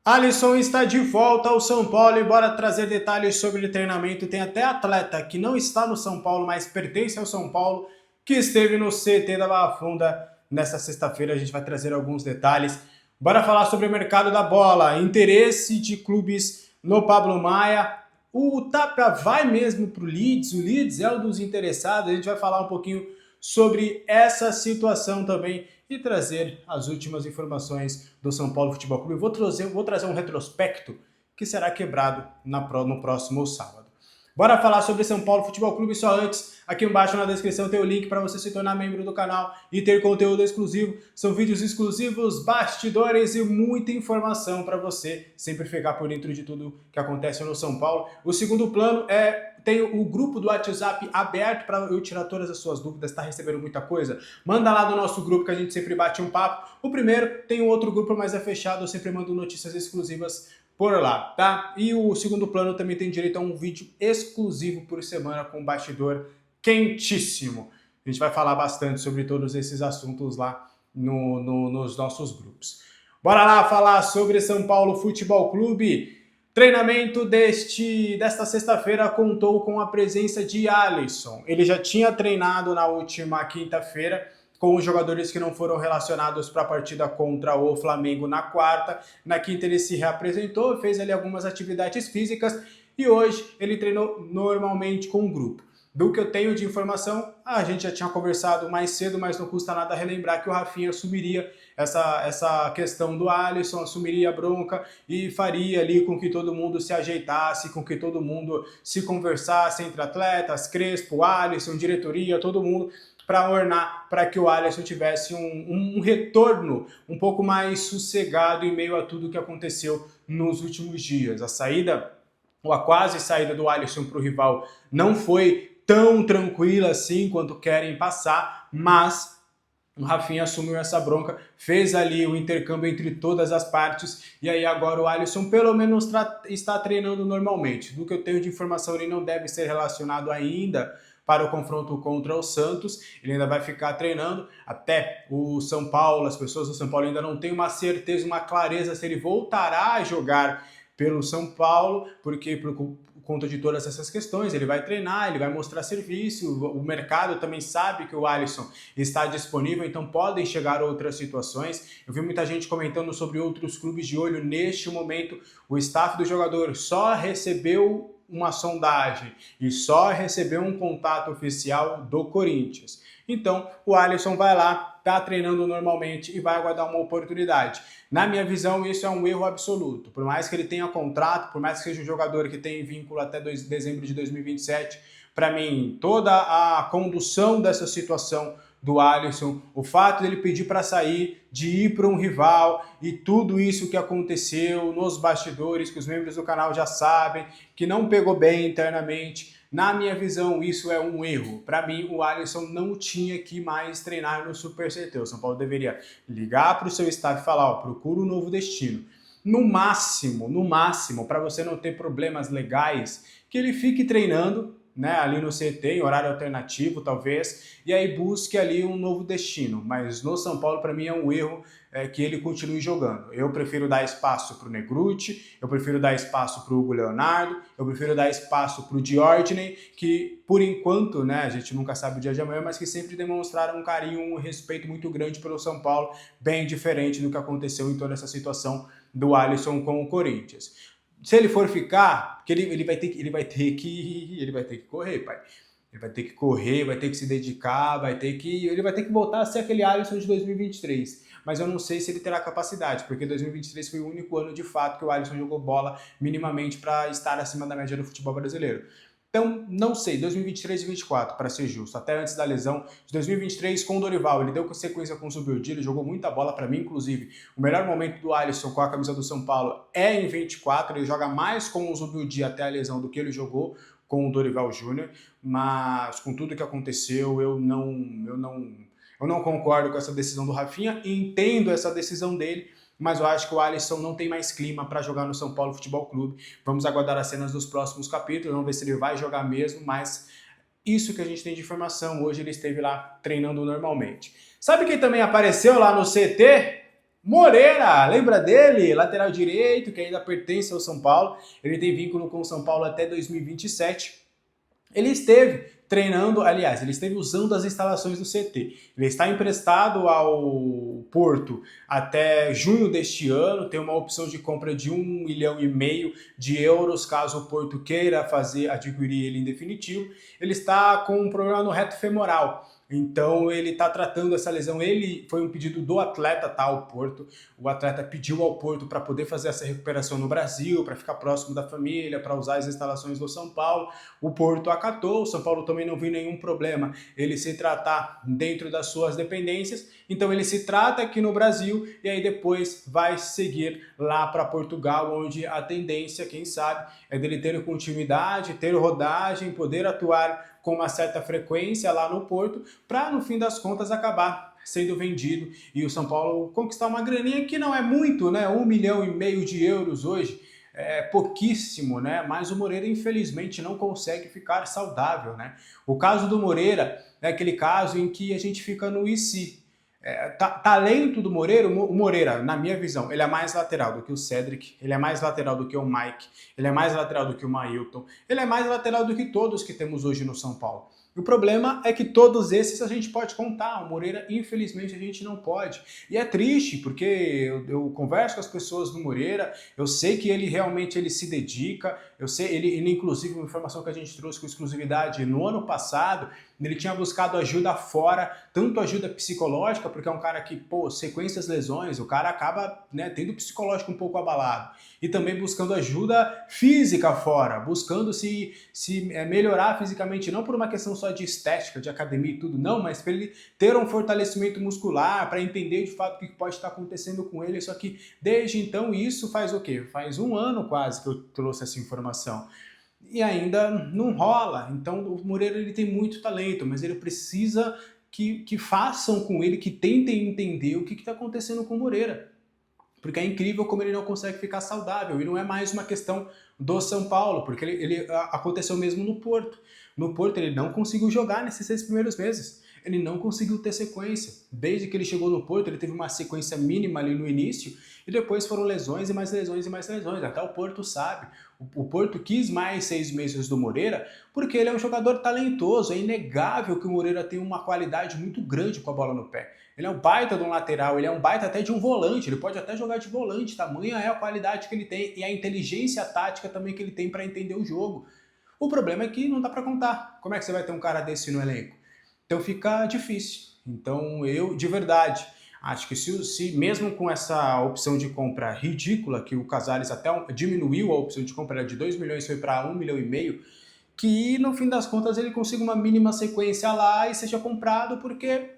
Alisson está de volta ao São Paulo e bora trazer detalhes sobre o treinamento. Tem até atleta que não está no São Paulo, mas pertence ao São Paulo, que esteve no CT da Barra Funda nesta sexta-feira. A gente vai trazer alguns detalhes. Bora falar sobre o mercado da bola, interesse de clubes no Pablo Maia. O Tapia vai mesmo para o Leeds é um dos interessados. A gente vai falar um pouquinho sobre essa situação também e trazer as últimas informações do São Paulo Futebol Clube. Vou trazer um retrospecto que será quebrado no próximo sábado. Bora falar sobre São Paulo Futebol Clube só antes. Aqui embaixo na descrição tem o link para você se tornar membro do canal e ter conteúdo exclusivo. São vídeos exclusivos, bastidores e muita informação para você sempre ficar por dentro de tudo que acontece no São Paulo. O segundo plano tem o grupo do WhatsApp aberto para eu tirar todas as suas dúvidas. Está recebendo muita coisa? Manda lá no nosso grupo que a gente sempre bate um papo. O primeiro tem um outro grupo, mas é fechado. Eu sempre mando notícias exclusivas por lá, tá? E o segundo plano também tem direito a um vídeo exclusivo por semana com um bastidor quentíssimo. A gente vai falar bastante sobre todos esses assuntos lá nos nossos grupos. Bora lá falar sobre São Paulo Futebol Clube. Treinamento desta sexta-feira contou com a presença de Alisson. Ele já tinha treinado na última quinta-feira com os jogadores que não foram relacionados para a partida contra o Flamengo na quarta. Na quinta ele se reapresentou, fez ali algumas atividades físicas e hoje ele treinou normalmente com o grupo. Do que eu tenho de informação, a gente já tinha conversado mais cedo, mas não custa nada relembrar que o Rafinha assumiria essa questão do Alisson, assumiria a bronca e faria ali com que todo mundo se ajeitasse, com que todo mundo se conversasse entre atletas, Crespo, Alisson, diretoria, todo mundo, para ornar, para que o Alisson tivesse um retorno um pouco mais sossegado em meio a tudo que aconteceu nos últimos dias. A quase saída do Alisson para o rival não foi tão tranquila assim quanto querem passar, mas o Rafinha assumiu essa bronca, fez ali o intercâmbio entre todas as partes e aí agora o Alisson pelo menos está treinando normalmente. Do que eu tenho de informação, ele não deve ser relacionado ainda para o confronto contra o Santos, ele ainda vai ficar treinando até o São Paulo, as pessoas do São Paulo ainda não têm uma certeza, uma clareza se ele voltará a jogar pelo São Paulo, porque por conta de todas essas questões, ele vai treinar, ele vai mostrar serviço, o mercado também sabe que o Alisson está disponível, então podem chegar outras situações. Eu vi muita gente comentando sobre outros clubes de olho. Neste momento, o staff do jogador só recebeu uma sondagem e só recebeu um contato oficial do Corinthians. Então, o Alisson vai lá, está treinando normalmente e vai aguardar uma oportunidade. Na minha visão, isso é um erro absoluto. Por mais que ele tenha contrato, por mais que seja um jogador que tem vínculo até dezembro de 2027, para mim, toda a condução dessa situação do Alisson, o fato dele pedir para sair, de ir para um rival e tudo isso que aconteceu nos bastidores, que os membros do canal já sabem, que não pegou bem internamente, na minha visão isso é um erro. Para mim o Alisson não tinha que mais treinar no Super CT. O São Paulo deveria ligar para o seu staff e falar, ó, procura um novo destino. No máximo, para você não ter problemas legais, que ele fique treinando, né, ali no CT, em horário alternativo, talvez, e aí busque ali um novo destino. Mas no São Paulo, para mim, é um erro que ele continue jogando. Eu prefiro dar espaço para o Negrutti, eu prefiro dar espaço para o Hugo Leonardo, eu prefiro dar espaço para o Diordney, que por enquanto, né, a gente nunca sabe o dia de amanhã, mas que sempre demonstraram um carinho, um respeito muito grande pelo São Paulo, bem diferente do que aconteceu em toda essa situação do Alisson com o Corinthians. Se ele for ficar, porque ele vai ter que correr, pai. Ele vai ter que correr, vai ter que se dedicar, ele vai ter que voltar a ser aquele Alisson de 2023. Mas eu não sei se ele terá capacidade, porque 2023 foi o único ano de fato que o Alisson jogou bola minimamente para estar acima da média do futebol brasileiro. Então, não sei, 2023 e 2024, para ser justo, até antes da lesão. De 2023, com o Dorival, ele deu sequência com o Zubeldia, ele jogou muita bola para mim, inclusive. O melhor momento do Alisson com a camisa do São Paulo é em 24, ele joga mais com o Zubeldia até a lesão do que ele jogou com o Dorival Júnior, mas com tudo que aconteceu, eu não concordo com essa decisão do Rafinha, entendo essa decisão dele, mas eu acho que o Alisson não tem mais clima para jogar no São Paulo Futebol Clube. Vamos aguardar as cenas dos próximos capítulos, vamos ver se ele vai jogar mesmo, mas isso que a gente tem de informação, hoje ele esteve lá treinando normalmente. Sabe quem também apareceu lá no CT? Moreira, lembra dele? Lateral direito, que ainda pertence ao São Paulo. Ele tem vínculo com o São Paulo até 2027. Ele esteve treinando, aliás, ele esteve usando as instalações do CT. Ele está emprestado ao Porto até junho deste ano, tem uma opção de compra de 1,5 milhão de euros, caso o Porto queira adquirir ele em definitivo. Ele está com um problema no reto femoral. Então ele está tratando essa lesão. Ele foi um pedido do atleta, tá, ao Porto. O atleta pediu ao Porto para poder fazer essa recuperação no Brasil, para ficar próximo da família, para usar as instalações do São Paulo. O Porto acatou, o São Paulo também não viu nenhum problema ele se tratar dentro das suas dependências. Então ele se trata aqui no Brasil e aí depois vai seguir lá para Portugal, onde a tendência, quem sabe, é dele ter continuidade, ter rodagem, poder atuar com uma certa frequência lá no Porto, para no fim das contas acabar sendo vendido e o São Paulo conquistar uma graninha que não é muito, né? 1,5 milhão de euros hoje é pouquíssimo, né? Mas o Moreira infelizmente não consegue ficar saudável, né? O caso do Moreira é aquele caso em que a gente fica no e se. Talento do Moreira, o Moreira, na minha visão, ele é mais lateral do que o Cedric, ele é mais lateral do que o Mike, ele é mais lateral do que o Mailton, ele é mais lateral do que todos que temos hoje no São Paulo. O problema é que todos esses a gente pode contar, o Moreira, infelizmente, a gente não pode. E é triste, porque eu converso com as pessoas do Moreira, eu sei que ele realmente ele se dedica, eu sei, ele inclusive, uma informação que a gente trouxe com exclusividade no ano passado, ele tinha buscado ajuda fora, tanto ajuda psicológica, porque é um cara que, sequências lesões, o cara acaba, né, tendo o psicológico um pouco abalado. E também buscando ajuda física fora, buscando se melhorar fisicamente, não por uma questão só de estética, de academia e tudo, não, mas para ele ter um fortalecimento muscular, para entender de fato o que pode estar acontecendo com ele. Só que desde então, isso faz o quê? Faz um ano quase que eu trouxe essa informação. E ainda não rola. Então o Moreira ele tem muito talento, mas ele precisa que façam com ele, que tentem entender o que está acontecendo com o Moreira. Porque é incrível como ele não consegue ficar saudável. E não é mais uma questão do São Paulo, porque ele aconteceu mesmo no Porto. No Porto ele não conseguiu jogar nesses 6 primeiros meses. Ele não conseguiu ter sequência. Desde que ele chegou no Porto, ele teve uma sequência mínima ali no início, e depois foram lesões e mais lesões e mais lesões. Até o Porto sabe. O Porto quis mais 6 meses do Moreira, porque ele é um jogador talentoso. É inegável que o Moreira tem uma qualidade muito grande com a bola no pé. Ele é um baita de um lateral, ele é um baita até de um volante, ele pode até jogar de volante, tamanha é a qualidade que ele tem e a inteligência tática também que ele tem para entender o jogo. O problema é que não dá para contar. Como é que você vai ter um cara desse no elenco? Então fica difícil. Então eu, de verdade, acho que se mesmo com essa opção de compra ridícula, que o Casares até diminuiu a opção de compra, era de 2 milhões, foi para 1,5 milhão, que no fim das contas ele consiga uma mínima sequência lá e seja comprado, porque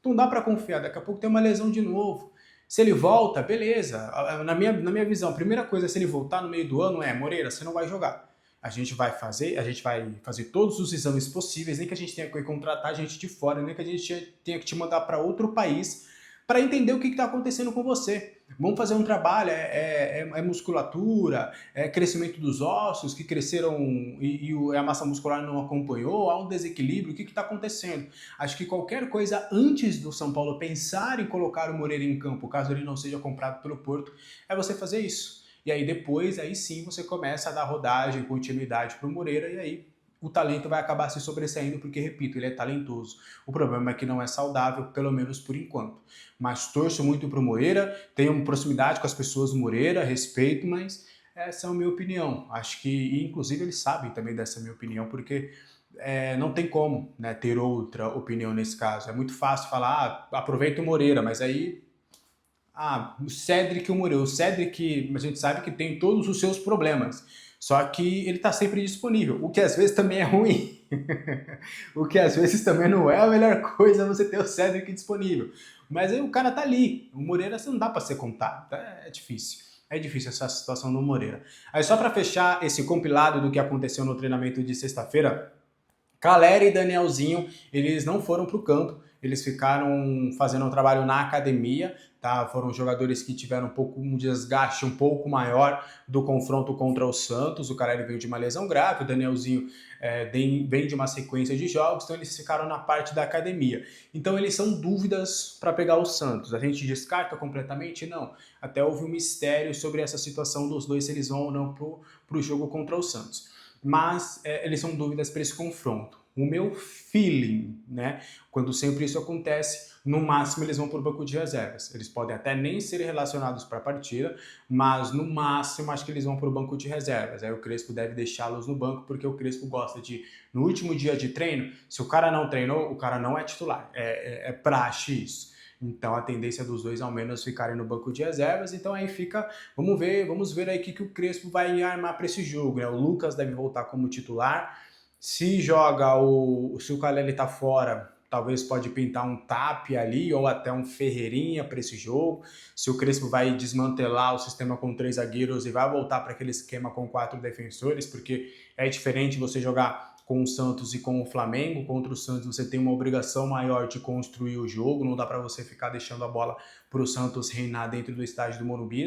não dá para confiar, daqui a pouco tem uma lesão de novo. Se ele volta, beleza. Na minha visão, a primeira coisa, se ele voltar no meio do ano, Moreira, você não vai jogar. A gente vai fazer todos os exames possíveis, nem que a gente tenha que contratar gente de fora, nem que a gente tenha que te mandar para outro país para entender o que está acontecendo com você. Vamos fazer um trabalho, é musculatura, é crescimento dos ossos que cresceram e a massa muscular não acompanhou, há um desequilíbrio, o que está acontecendo? Acho que qualquer coisa antes do São Paulo pensar em colocar o Moreira em campo, caso ele não seja comprado pelo Porto, é você fazer isso. E aí depois, aí sim, você começa a dar rodagem, continuidade para o Moreira e aí o talento vai acabar se sobressaindo, porque, repito, ele é talentoso. O problema é que não é saudável, pelo menos por enquanto. Mas torço muito para o Moreira, tenho proximidade com as pessoas do Moreira, respeito, mas essa é a minha opinião. Acho que, inclusive, eles sabem também dessa minha opinião, porque não tem como, né, ter outra opinião nesse caso. É muito fácil falar, aproveita o Moreira, mas aí... o Cedric e o Moreira. O Cedric, a gente sabe que tem todos os seus problemas. Só que ele está sempre disponível, o que às vezes também é ruim. O que às vezes também não é a melhor coisa você ter o Cedric disponível. Mas aí o cara tá ali. O Moreira você não dá para ser contado. É difícil. É difícil essa situação do Moreira. Aí só para fechar esse compilado do que aconteceu no treinamento de sexta-feira, Calera e Danielzinho, eles não foram para o campo. eles ficaram fazendo um trabalho na academia, tá? Foram jogadores que tiveram um desgaste um pouco maior do confronto contra o Santos. O Carelli veio de uma lesão grave, o Danielzinho vem de uma sequência de jogos, então eles ficaram na parte da academia. Então eles são dúvidas para pegar o Santos. A gente descarta completamente? Não. Até houve um mistério sobre essa situação dos dois, se eles vão ou não para o jogo contra o Santos. Mas eles são dúvidas para esse confronto. O meu feeling, né, quando sempre isso acontece, no máximo eles vão para o banco de reservas. Eles podem até nem ser relacionados para a partida, mas no máximo acho que eles vão para o banco de reservas. Aí o Crespo deve deixá-los no banco, porque o Crespo gosta de, no último dia de treino, se o cara não treinou, o cara não é titular. É praxe isso. Então a tendência dos dois ao menos ficarem no banco de reservas. Então aí fica, vamos ver aí o que o Crespo vai armar para esse jogo, né? O Lucas deve voltar como titular. Se o Carelli tá fora, talvez pode pintar um Tapia ali ou até um Ferreirinha para esse jogo. Se o Crespo vai desmantelar o sistema com 3 zagueiros e vai voltar para aquele esquema com 4 defensores, porque é diferente você jogar com o Santos e com o Flamengo. Contra o Santos você tem uma obrigação maior de construir o jogo, não dá para você ficar deixando a bola para o Santos reinar dentro do estádio do Morumbi.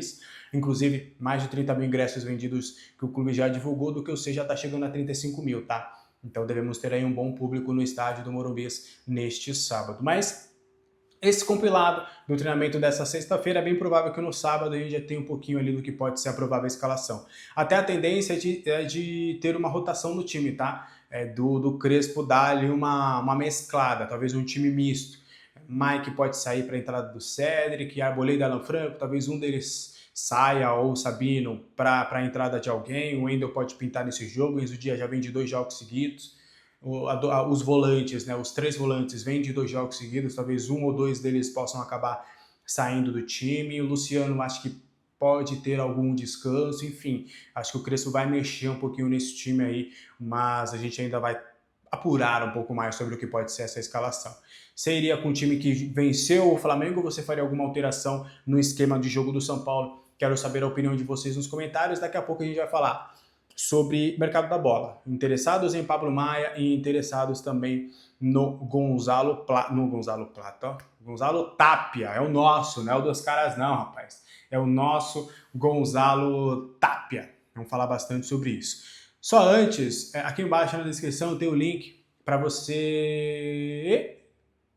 Inclusive, mais de 30 mil ingressos vendidos que o clube já divulgou, do que o C já está chegando a 35 mil, tá? Então devemos ter aí um bom público no estádio do Morumbi neste sábado. Mas esse compilado do treinamento dessa sexta-feira, é bem provável que no sábado a gente já tenha um pouquinho ali do que pode ser a provável escalação. Até a tendência é de ter uma rotação no time, tá? Do Crespo dar ali uma mesclada, talvez um time misto. Mike pode sair para a entrada do Cédric, Arboleda e Alan Franco, talvez um deles saia, ou Sabino para a entrada de alguém. O Wendel pode pintar nesse jogo. O Enzo Dias já vem de 2 jogos seguidos. Os volantes, né, os 3 volantes vêm de 2 jogos seguidos, talvez 1 ou 2 deles possam acabar saindo do time. O Luciano acho que pode ter algum descanso, enfim, acho que o Crespo vai mexer um pouquinho nesse time aí, mas a gente ainda vai apurar um pouco mais sobre o que pode ser essa escalação. Você iria com um time que venceu o Flamengo ou você faria alguma alteração no esquema de jogo do São Paulo? Quero saber a opinião de vocês nos comentários. Daqui a pouco a gente vai falar sobre mercado da bola. Interessados em Pablo Maia e interessados também no Gonzalo Tapia. É o nosso, não é o dos caras não, rapaz. É o nosso Gonzalo Tapia. Vamos falar bastante sobre isso. Só antes, aqui embaixo na descrição tem o link para você...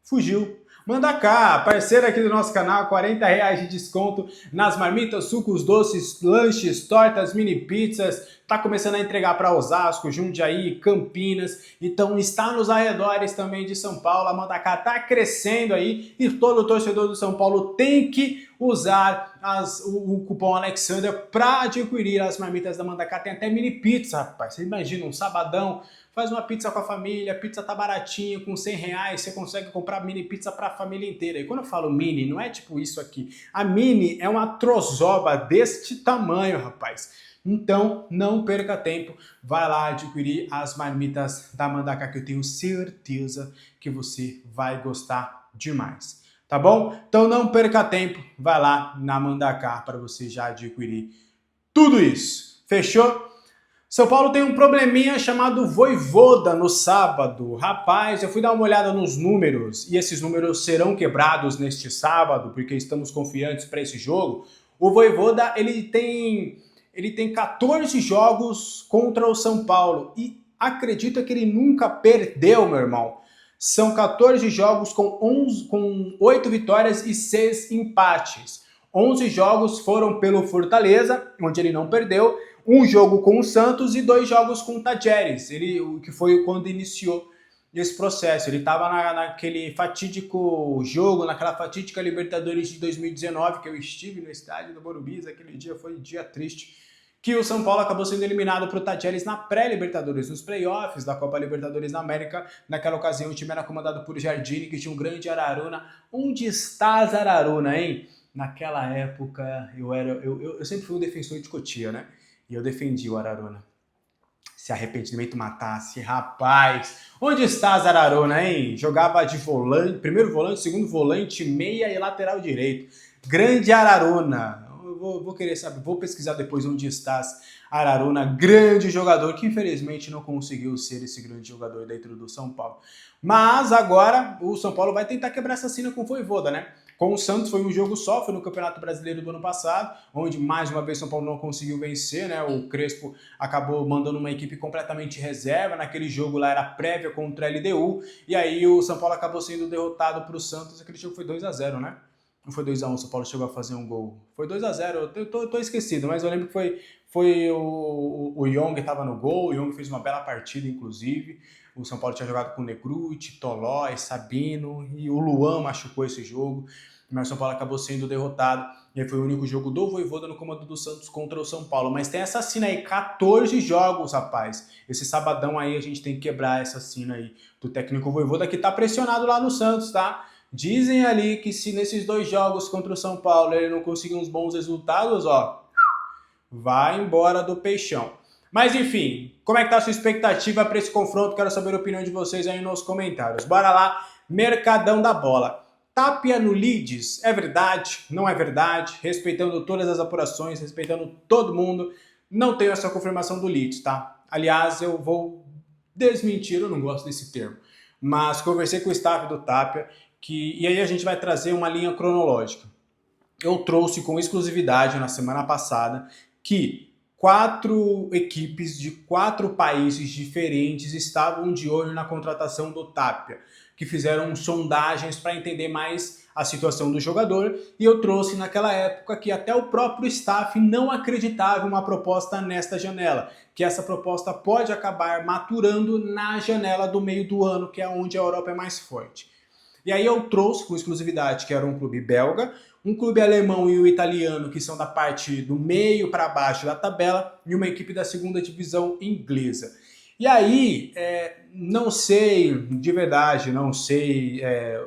Fugiu. Mandacar, parceiro aqui do nosso canal, R$40 de desconto nas marmitas, sucos, doces, lanches, tortas, mini pizzas. Tá começando a entregar para Osasco, Jundiaí, Campinas. Então está nos arredores também de São Paulo. A Mandacar tá crescendo aí e todo torcedor do São Paulo tem que usar o cupom Alexander para adquirir as marmitas da Mandacar. Tem até mini pizza, rapaz. Você imagina um sabadão, faz uma pizza com a família, a pizza tá baratinha, com R$100, você consegue comprar mini pizza para a família inteira. E quando eu falo mini, não é tipo isso aqui. A mini é uma trozoba deste tamanho, rapaz. Então, não perca tempo, vai lá adquirir as marmitas da Mandacar, que eu tenho certeza que você vai gostar demais. Tá bom? Então não perca tempo, vai lá na Mandacar para você já adquirir tudo isso. Fechou? São Paulo tem um probleminha chamado Vojvoda no sábado. Rapaz, eu fui dar uma olhada nos números e esses números serão quebrados neste sábado, porque estamos confiantes para esse jogo. O Vojvoda, ele tem 14 jogos contra o São Paulo e acredita que ele nunca perdeu, meu irmão. São 14 jogos com 8 vitórias e 6 empates. 11 jogos foram pelo Fortaleza, onde ele não perdeu, um jogo com o Santos e 2 jogos com o Tajeres, que foi quando iniciou esse processo. Ele estava naquele fatídico jogo, naquela fatídica Libertadores de 2019, que eu estive no estádio do Morumbi. Aquele dia foi um dia triste, que o São Paulo acabou sendo eliminado para o Tajeres na pré-Libertadores, nos playoffs da Copa Libertadores da América. Naquela ocasião o time era comandado por Jardine, que tinha um grande Araruna. Onde está Araruna, hein? Naquela época eu sempre fui um defensor de Cotia, né? E eu defendi o Araruna. Se arrependimento matasse, rapaz. Onde está Araruna, hein? Jogava de volante, primeiro volante, segundo volante, meia e lateral direito. Grande Araruna. Eu vou querer saber, vou pesquisar depois onde está Araruna, grande jogador, que infelizmente não conseguiu ser esse grande jogador dentro do São Paulo. Mas agora o São Paulo vai tentar quebrar essa sina com o Vojvoda, né? Com o Santos foi um jogo só, foi no Campeonato Brasileiro do ano passado, onde mais uma vez o São Paulo não conseguiu vencer, né? O Crespo acabou mandando uma equipe completamente reserva, naquele jogo lá era prévia contra a LDU, e aí o São Paulo acabou sendo derrotado para o Santos, aquele jogo foi 2-0, né? Não foi 2-1, o São Paulo chegou a fazer um gol. Foi 2-0, eu tô esquecido, mas eu lembro que foi o Young estava no gol, o Young fez uma bela partida, inclusive. O São Paulo tinha jogado com o Negruti, Tolói, Sabino, e o Luan machucou esse jogo, mas o São Paulo acabou sendo derrotado. E aí foi o único jogo do Vojvoda no comando do Santos contra o São Paulo. Mas tem essa sina aí, 14 jogos, rapaz. Esse sabadão aí a gente tem que quebrar essa sina aí do técnico Vojvoda, que tá pressionado lá no Santos, tá? Dizem ali que se nesses 2 jogos contra o São Paulo ele não conseguir uns bons resultados, ó, vai embora do peixão. Mas enfim, como é que tá a sua expectativa para esse confronto? Quero saber a opinião de vocês aí nos comentários. Bora lá, Mercadão da Bola. Tapia no Leeds, é verdade? Não é verdade? Respeitando todas as apurações, respeitando todo mundo, não tenho essa confirmação do Leeds, tá? Aliás, eu vou desmentir, eu não gosto desse termo, mas conversei com o staff do Tapia, e aí a gente vai trazer uma linha cronológica. Eu trouxe com exclusividade na semana passada que 4 equipes de 4 países diferentes estavam de olho na contratação do Tapia, que fizeram sondagens para entender mais a situação do jogador, e eu trouxe naquela época que até o próprio staff não acreditava em uma proposta nesta janela, que essa proposta pode acabar maturando na janela do meio do ano, que é onde a Europa é mais forte. E aí eu trouxe com exclusividade que era um clube belga, um clube alemão e o italiano, que são da parte do meio para baixo da tabela, e uma equipe da segunda divisão inglesa. E aí, não sei, de verdade, não sei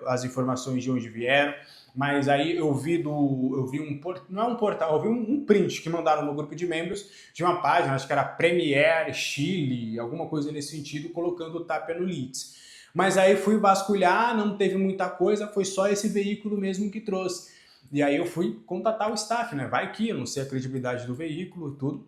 as informações de onde vieram, mas aí eu vi não é um portal, eu vi um print que mandaram no grupo de membros de uma página, acho que era Premier Chile, alguma coisa nesse sentido, colocando o Tapia no Leeds. Mas aí fui vasculhar, não teve muita coisa, foi só esse veículo mesmo que trouxe. E aí eu fui contatar o staff, né? Vai que eu não sei a credibilidade do veículo e tudo.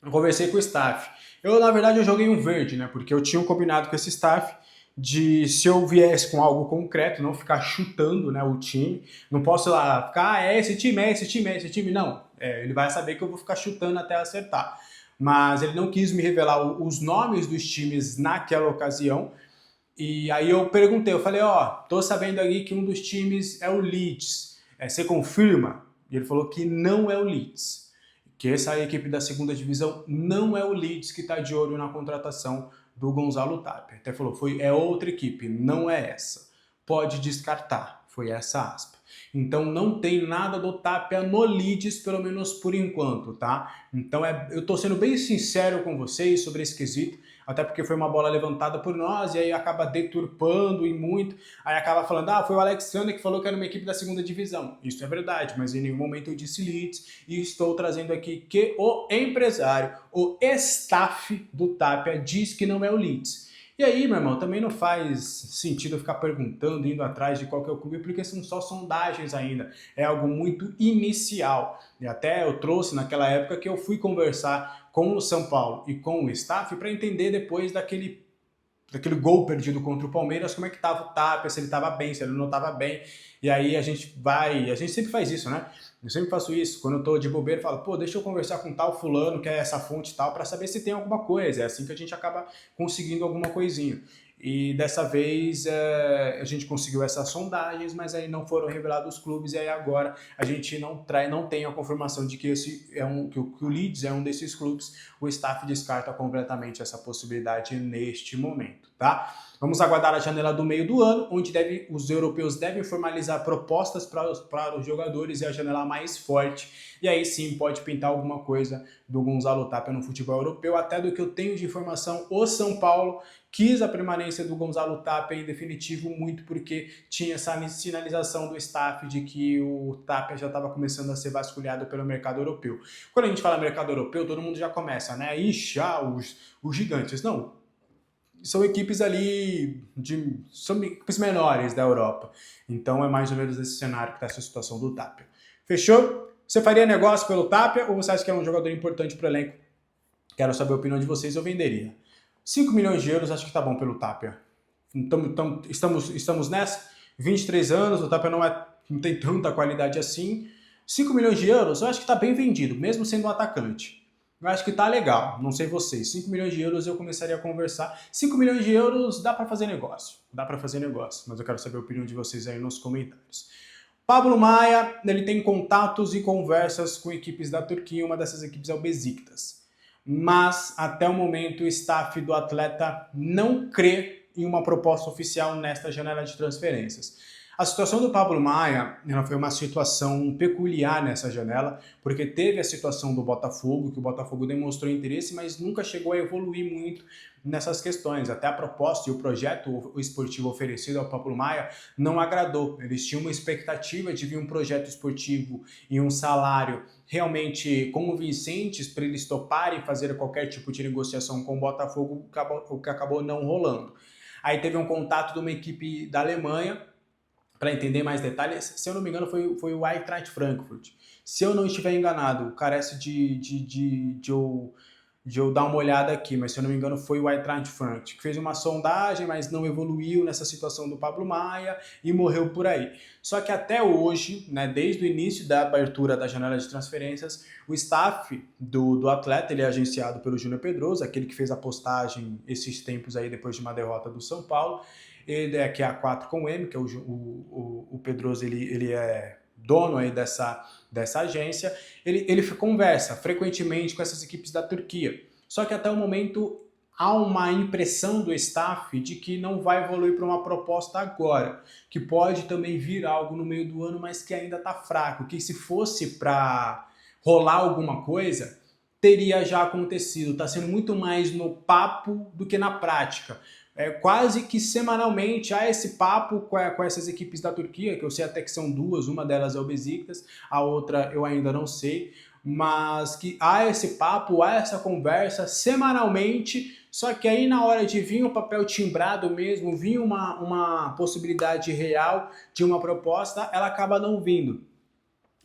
Eu conversei com o staff. Na verdade, eu joguei um verde, né? Porque eu tinha um combinado com esse staff de se eu viesse com algo concreto, não ficar chutando, né, o time. Não posso lá ficar, é esse time, é esse time, é esse time. Não, ele vai saber que eu vou ficar chutando até acertar. Mas ele não quis me revelar os nomes dos times naquela ocasião. E aí eu perguntei, eu falei, tô sabendo aí que um dos times é o Leeds. Você confirma? E ele falou que não é o Leeds. Que essa equipe da segunda divisão não é o Leeds que está de olho na contratação do Gonzalo Tapia. Até falou, é outra equipe, não é essa. Pode descartar, foi essa aspa. Então não tem nada do Tapia no Leeds, pelo menos por enquanto, tá? Então eu tô sendo bem sincero com vocês sobre esse quesito, até porque foi uma bola levantada por nós e aí acaba deturpando e muito, aí acaba falando, foi o Alexander que falou que era uma equipe da segunda divisão. Isso é verdade, mas em nenhum momento eu disse Leeds, e estou trazendo aqui que o empresário, o staff do Tapia diz que não é o Leeds. E aí, meu irmão, também não faz sentido ficar perguntando, indo atrás de qualquer clube, porque são só sondagens ainda. É algo muito inicial. E até eu trouxe naquela época que eu fui conversar com o São Paulo e com o staff para entender depois daquele gol perdido contra o Palmeiras, como é que estava o Tapia, se ele estava bem, se ele não estava bem. E aí a gente sempre faz isso, né? Eu sempre faço isso, quando eu tô de bobeira, eu falo, deixa eu conversar com tal fulano, que é essa fonte e tal, para saber se tem alguma coisa. É assim que a gente acaba conseguindo alguma coisinha. E dessa vez a gente conseguiu essas sondagens, mas aí não foram revelados os clubes, e aí agora a gente não tem a confirmação de que que o Leeds é um desses clubes. O staff descarta completamente essa possibilidade neste momento, tá? Vamos aguardar a janela do meio do ano, onde os europeus devem formalizar propostas para os jogadores, e a janela mais forte. E aí sim pode pintar alguma coisa do Gonzalo Tapia no futebol europeu. Até do que eu tenho de informação, o São Paulo quis a permanência do Gonzalo Tapia em definitivo, muito porque tinha essa sinalização do staff de que o Tapia já estava começando a ser vasculhado pelo mercado europeu. Quando a gente fala mercado europeu, todo mundo já começa, né? Ixi, os gigantes. Não, são equipes ali, são equipes menores da Europa. Então é mais ou menos esse cenário que está essa situação do Tapia. Fechou? Você faria negócio pelo Tapia ou você acha que é um jogador importante para o elenco? Quero saber a opinião de vocês, eu venderia. 5 milhões de euros, acho que tá bom pelo Tapia. Estamos nessa. 23 anos, o Tapia não tem tanta qualidade assim. 5 milhões de euros, eu acho que tá bem vendido, mesmo sendo um atacante. Eu acho que tá legal, não sei vocês. 5 milhões de euros eu começaria a conversar. 5 milhões de euros dá para fazer negócio. Dá para fazer negócio, mas eu quero saber a opinião de vocês aí nos comentários. Pablo Maia, ele tem contatos e conversas com equipes da Turquia, uma dessas equipes é o Besiktas. Mas, até o momento, o staff do atleta não crê em uma proposta oficial nesta janela de transferências. A situação do Pablo Maia foi uma situação peculiar nessa janela, porque teve a situação do Botafogo, que o Botafogo demonstrou interesse, mas nunca chegou a evoluir muito nessas questões. Até a proposta e o projeto esportivo oferecido ao Pablo Maia não agradou. Eles tinham uma expectativa de vir um projeto esportivo e um salário realmente convincentes para eles toparem fazer qualquer tipo de negociação com o Botafogo, o que acabou não rolando. Aí teve um contato de uma equipe da Alemanha, para entender mais detalhes, se eu não me engano foi o Eintracht Frankfurt. Se eu não estiver enganado, carece de eu dar uma olhada aqui, mas se eu não me engano foi o Eintracht Frankfurt, que fez uma sondagem, mas não evoluiu nessa situação do Pablo Maia e morreu por aí. Só que até hoje, né, desde o início da abertura da janela de transferências, o staff do atleta, ele é agenciado pelo Júnior Pedroso, aquele que fez a postagem esses tempos aí depois de uma derrota do São Paulo. Ele é que é a 4 com M, que é o Pedroso, ele é dono aí dessa agência. Ele conversa frequentemente com essas equipes da Turquia. Só que até o momento há uma impressão do staff de que não vai evoluir para uma proposta agora, que pode também vir algo no meio do ano, mas que ainda está fraco, que se fosse para rolar alguma coisa, teria já acontecido. Está sendo muito mais no papo do que na prática. Quase que semanalmente há esse papo com essas equipes da Turquia, que eu sei até que são duas, uma delas é o Besiktas, a outra eu ainda não sei, mas que há esse papo, há essa conversa semanalmente, só que aí na hora de vir um papel timbrado mesmo, vir uma possibilidade real de uma proposta, ela acaba não vindo.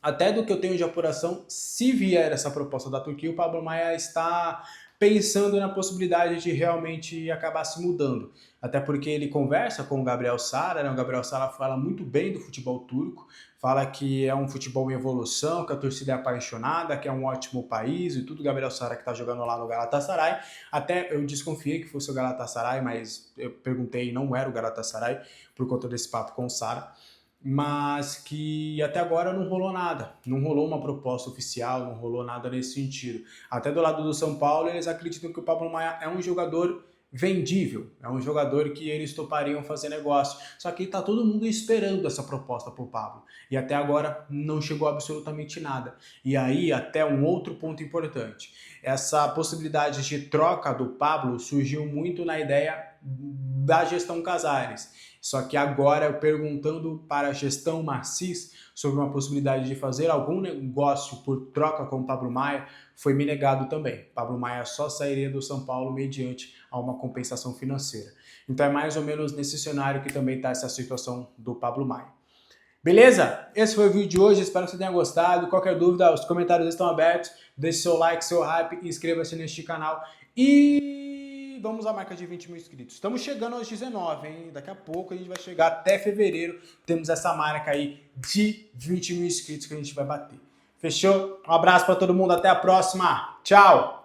Até do que eu tenho de apuração, se vier essa proposta da Turquia, o Pablo Maia está pensando na possibilidade de realmente acabar se mudando. Até porque ele conversa com o Gabriel Sara, né? O Gabriel Sara fala muito bem do futebol turco, fala que é um futebol em evolução, que a torcida é apaixonada, que é um ótimo país e tudo. O Gabriel Sara que está jogando lá no Galatasaray. Até eu desconfiei que fosse o Galatasaray, mas eu perguntei e não era o Galatasaray, por conta desse papo com o Sara. Mas que até agora não rolou nada, não rolou uma proposta oficial, não rolou nada nesse sentido. Até do lado do São Paulo, eles acreditam que o Pablo Maia é um jogador vendível, é um jogador que eles topariam fazer negócio. Só que está todo mundo esperando essa proposta para o Pablo. E até agora não chegou absolutamente nada. E aí, até um outro ponto importante. Essa possibilidade de troca do Pablo surgiu muito na ideia da gestão Casares. Só que agora, perguntando para a gestão Macis sobre uma possibilidade de fazer algum negócio por troca com o Pablo Maia, foi me negado também. Pablo Maia só sairia do São Paulo mediante a uma compensação financeira. Então é mais ou menos nesse cenário que também está essa situação do Pablo Maia. Beleza? Esse foi o vídeo de hoje, espero que você tenha gostado. Qualquer dúvida, os comentários estão abertos. Deixe seu like, seu hype, inscreva-se neste canal e vamos à marca de 20 mil inscritos. Estamos chegando aos 19, hein? Daqui a pouco a gente vai chegar até fevereiro. Temos essa marca aí de 20 mil inscritos que a gente vai bater. Fechou? Um abraço para todo mundo, até a próxima. Tchau!